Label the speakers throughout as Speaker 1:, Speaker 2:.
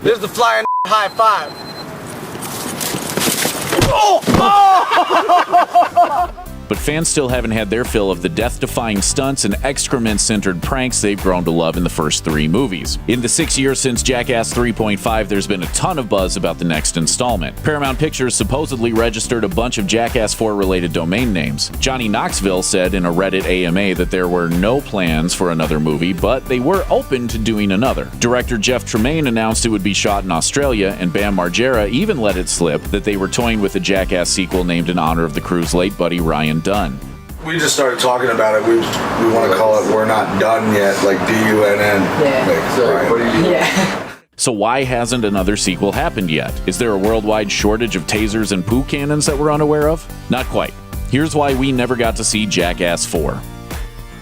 Speaker 1: There's the flying high five.
Speaker 2: But fans still haven't had their fill of the death-defying stunts and excrement-centered pranks they've grown to love in the first 3 movies. In the 6 years since Jackass 3.5, there's been a ton of buzz about the next installment. Paramount Pictures supposedly registered a bunch of Jackass 4-related domain names. Johnny Knoxville said in a Reddit AMA that there were no plans for another movie, but they were open to doing another. Director Jeff Tremaine announced it would be shot in Australia, and Bam Margera even let it slip that they were toying with a Jackass sequel named in honor of the crew's late buddy Ryan Dunn.
Speaker 1: We just started talking about it. We want to call it We're Not Done Yet, like D-U-N-N.
Speaker 3: Yeah.
Speaker 1: Like, sorry, what do you
Speaker 3: Yeah.
Speaker 2: So why hasn't another sequel happened yet? Is there a worldwide shortage of tasers and poo cannons that we're unaware of? Not quite. Here's why we never got to see Jackass 4.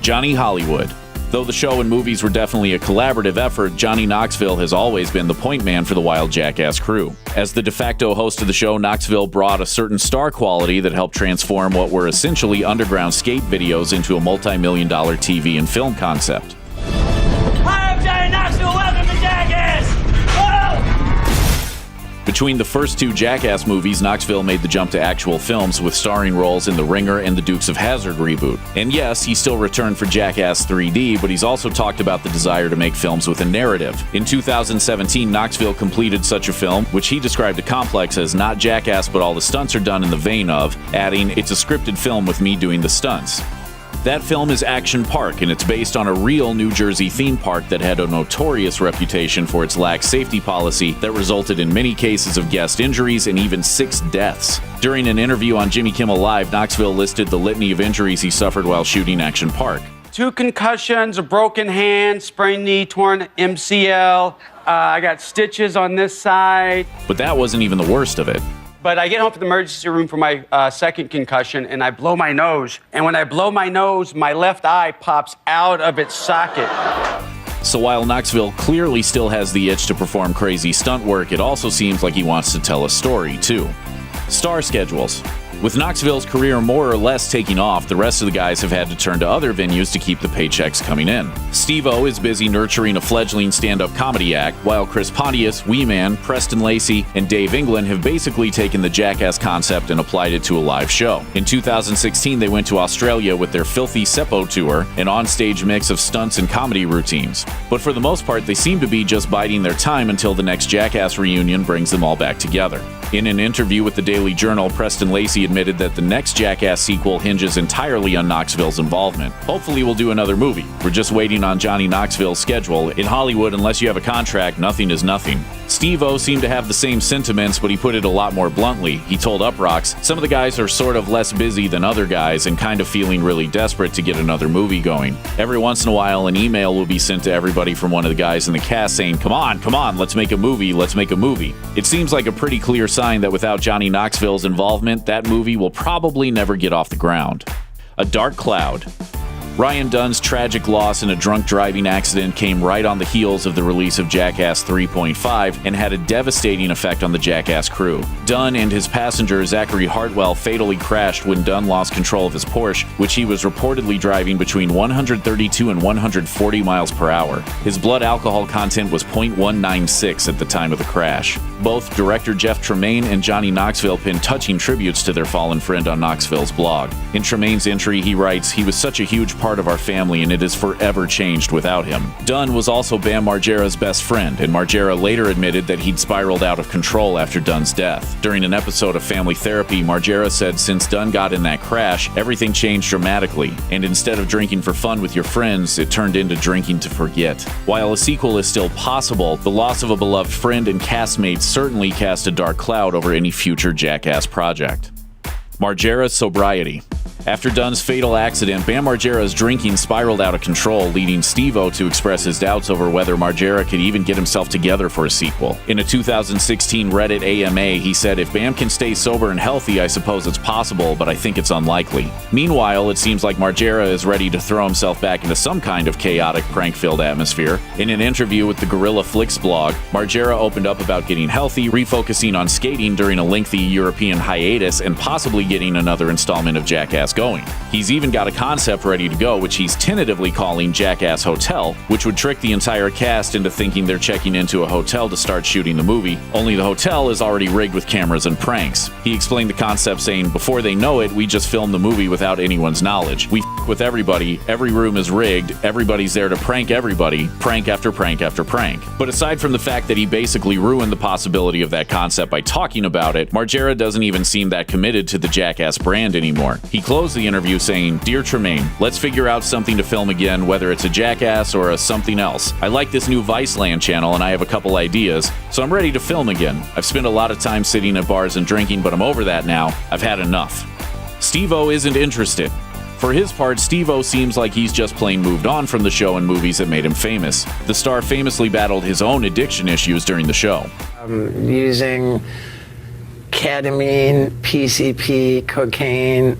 Speaker 2: Johnny Hollywood. Though the show and movies were definitely a collaborative effort, Johnny Knoxville has always been the point man for the Wild Jackass crew. As the de facto host of the show, Knoxville brought a certain star quality that helped transform what were essentially underground skate videos into a multi-million-dollar TV and film concept.
Speaker 4: Hi, I'm Johnny Knoxville. Welcome to Jackass.
Speaker 2: Between the first 2 Jackass movies, Knoxville made the jump to actual films with starring roles in The Ringer and the Dukes of Hazzard reboot. And yes, he still returned for Jackass 3D, but he's also talked about the desire to make films with a narrative. In 2017, Knoxville completed such a film, which he described a complex as not Jackass, but all the stunts are done in the vein of, adding, "It's a scripted film with me doing the stunts." That film is Action Park, and it's based on a real New Jersey theme park that had a notorious reputation for its lax safety policy that resulted in many cases of guest injuries and even 6 deaths. During an interview on Jimmy Kimmel Live, Knoxville listed the litany of injuries he suffered while shooting Action Park.
Speaker 5: 2 concussions, a broken hand, sprained knee, torn MCL. I got stitches on this side.
Speaker 2: But that wasn't even the worst of it.
Speaker 5: But I get home from the emergency room for my second concussion, and I blow my nose. And when I blow my nose, my left eye pops out of its socket.
Speaker 2: So while Knoxville clearly still has the itch to perform crazy stunt work, it also seems like he wants to tell a story, too. Star schedules. With Knoxville's career more or less taking off, the rest of the guys have had to turn to other venues to keep the paychecks coming in. Steve-O is busy nurturing a fledgling stand-up comedy act, while Chris Pontius, Wee Man, Preston Lacey, and Dave England have basically taken the Jackass concept and applied it to a live show. In 2016, they went to Australia with their Filthy Seppo tour, an on-stage mix of stunts and comedy routines. But for the most part, they seem to be just biding their time until the next Jackass reunion brings them all back together. In an interview with the Daily Journal, Preston Lacey admitted that the next Jackass sequel hinges entirely on Knoxville's involvement. Hopefully we'll do another movie. We're just waiting on Johnny Knoxville's schedule. In Hollywood, unless you have a contract, nothing is nothing. Steve-O seemed to have the same sentiments, but he put it a lot more bluntly. He told Uprocks, "Some of the guys are sort of less busy than other guys and kind of feeling really desperate to get another movie going. Every once in a while, an email will be sent to everybody from one of the guys in the cast saying, come on, let's make a movie. It seems like a pretty clear sign that without Johnny Knoxville's involvement, that movie will probably never get off the ground." A dark cloud. Ryan Dunn's tragic loss in a drunk driving accident came right on the heels of the release of Jackass 3.5 and had a devastating effect on the Jackass crew. Dunn and his passenger Zachary Hartwell fatally crashed when Dunn lost control of his Porsche, which he was reportedly driving between 132 and 140 miles per hour. His blood alcohol content was 0.196 at the time of the crash. Both director Jeff Tremaine and Johnny Knoxville pinned touching tributes to their fallen friend on Knoxville's blog. In Tremaine's entry, he writes, "He was such a huge part of our family, and it is forever changed without him." Dunn was also Bam Margera's best friend, and Margera later admitted that he'd spiraled out of control after Dunn's death. During an episode of Family Therapy, Margera said since Dunn got in that crash, everything changed dramatically, and instead of drinking for fun with your friends, it turned into drinking to forget. While a sequel is still possible, the loss of a beloved friend and castmate certainly cast a dark cloud over any future Jackass project. Margera's sobriety. After Dunn's fatal accident, Bam Margera's drinking spiraled out of control, leading Steve-O to express his doubts over whether Margera could even get himself together for a sequel. In a 2016 Reddit AMA, he said, "If Bam can stay sober and healthy, I suppose it's possible, but I think it's unlikely." Meanwhile, it seems like Margera is ready to throw himself back into some kind of chaotic, prank-filled atmosphere. In an interview with the Gorilla Flicks blog, Margera opened up about getting healthy, refocusing on skating during a lengthy European hiatus, and possibly getting another installment of Jackass going. He's even got a concept ready to go, which he's tentatively calling Jackass Hotel, which would trick the entire cast into thinking they're checking into a hotel to start shooting the movie, only the hotel is already rigged with cameras and pranks. He explained the concept saying, before they know it, we just film the movie without anyone's knowledge. We f with everybody, every room is rigged, everybody's there to prank everybody, prank after prank after prank. But aside from the fact that he basically ruined the possibility of that concept by talking about it, Margera doesn't even seem that committed to the Jackass brand anymore. He closed the interview saying, "Dear Tremaine, let's figure out something to film again, whether it's a Jackass or a something else. I like this new Viceland channel and I have a couple ideas, so I'm ready to film again. I've spent a lot of time sitting at bars and drinking, but I'm over that now. I've had enough." Steve-O isn't interested. For his part, Steve-O seems like he's just plain moved on from the show and movies that made him famous. The star famously battled his own addiction issues during the show.
Speaker 3: Using ketamine, PCP, cocaine,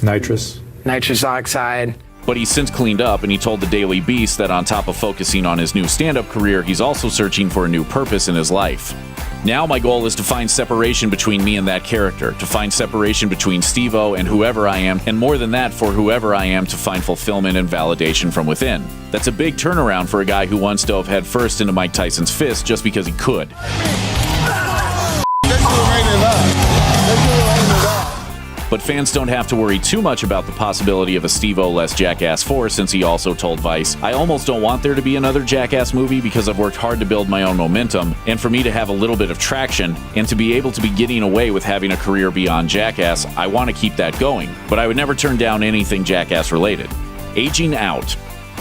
Speaker 3: nitrous oxide.
Speaker 2: But he's since cleaned up, and he told the Daily Beast that on top of focusing on his new stand-up career, he's also searching for a new purpose in his life. "Now my goal is to find separation between me and that character, to find separation between Steve-O and whoever I am, and more than that, for whoever I am to find fulfillment and validation from within." That's a big turnaround for a guy who once dove headfirst into Mike Tyson's fist just because he could. But fans don't have to worry too much about the possibility of a Steve-O-less Jackass 4, since he also told Vice, "I almost don't want there to be another Jackass movie because I've worked hard to build my own momentum, and for me to have a little bit of traction, and to be able to be getting away with having a career beyond Jackass, I want to keep that going. But I would never turn down anything Jackass related." Aging out.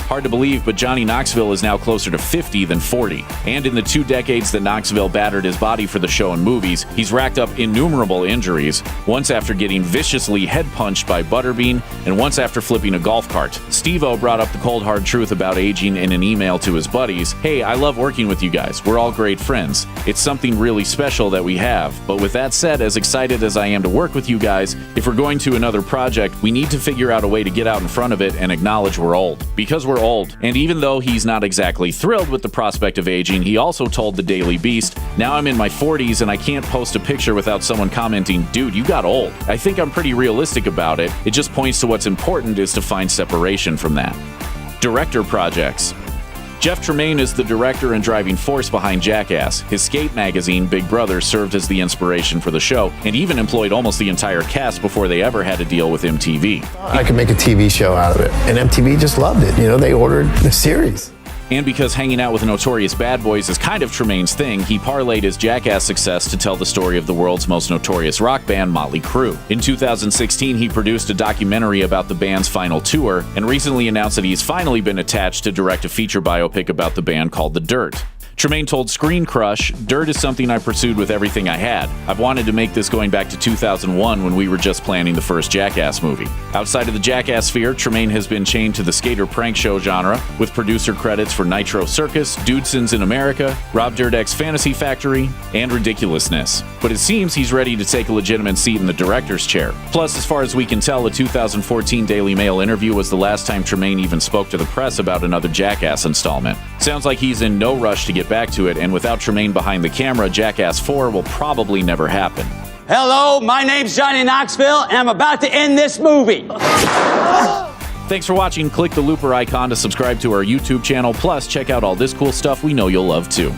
Speaker 2: Hard to believe, but Johnny Knoxville is now closer to 50 than 40. And in the 2 decades that Knoxville battered his body for the show and movies, he's racked up innumerable injuries, once after getting viciously head-punched by Butterbean, and once after flipping a golf cart. Steve-O brought up the cold hard truth about aging in an email to his buddies. "Hey, I love working with you guys. We're all great friends. It's something really special that we have. But with that said, as excited as I am to work with you guys, if we're going to another project, we need to figure out a way to get out in front of it and acknowledge we're old. Because we're old." And even though he's not exactly thrilled with the prospect of aging, he also told the Daily Beast, "Now I'm in my 40s and I can't post a picture without someone commenting, 'Dude, you got old.' I think I'm pretty realistic about it. It just points to what's important is to find separation from that." Director projects. Jeff Tremaine is the director and driving force behind Jackass. His skate magazine, Big Brother, served as the inspiration for the show, and even employed almost the entire cast before they ever had a deal with MTV.
Speaker 6: I could make a TV show out of it, and MTV just loved it. You know, they ordered the series.
Speaker 2: And because hanging out with notorious bad boys is kind of Tremaine's thing, he parlayed his Jackass success to tell the story of the world's most notorious rock band, Motley Crue. In 2016, he produced a documentary about the band's final tour, and recently announced that he's finally been attached to direct a feature biopic about the band called The Dirt. Tremaine told Screen Crush, "Dirt is something I pursued with everything I had. I've wanted to make this going back to 2001 when we were just planning the first Jackass movie." Outside of the Jackass sphere, Tremaine has been chained to the skater prank show genre, with producer credits for Nitro Circus, Dudesons in America, Rob Dyrdek's Fantasy Factory, and Ridiculousness. But it seems he's ready to take a legitimate seat in the director's chair. Plus, as far as we can tell, a 2014 Daily Mail interview was the last time Tremaine even spoke to the press about another Jackass installment. Sounds like he's in no rush to get back to it, and without Tremaine behind the camera, Jackass 4 will probably never happen.
Speaker 4: Hello, my name's Johnny Knoxville, and I'm about to end this movie.
Speaker 2: Thanks for watching. Click the looper icon to subscribe to our YouTube channel. Plus, check out all this cool stuff we know you'll love too.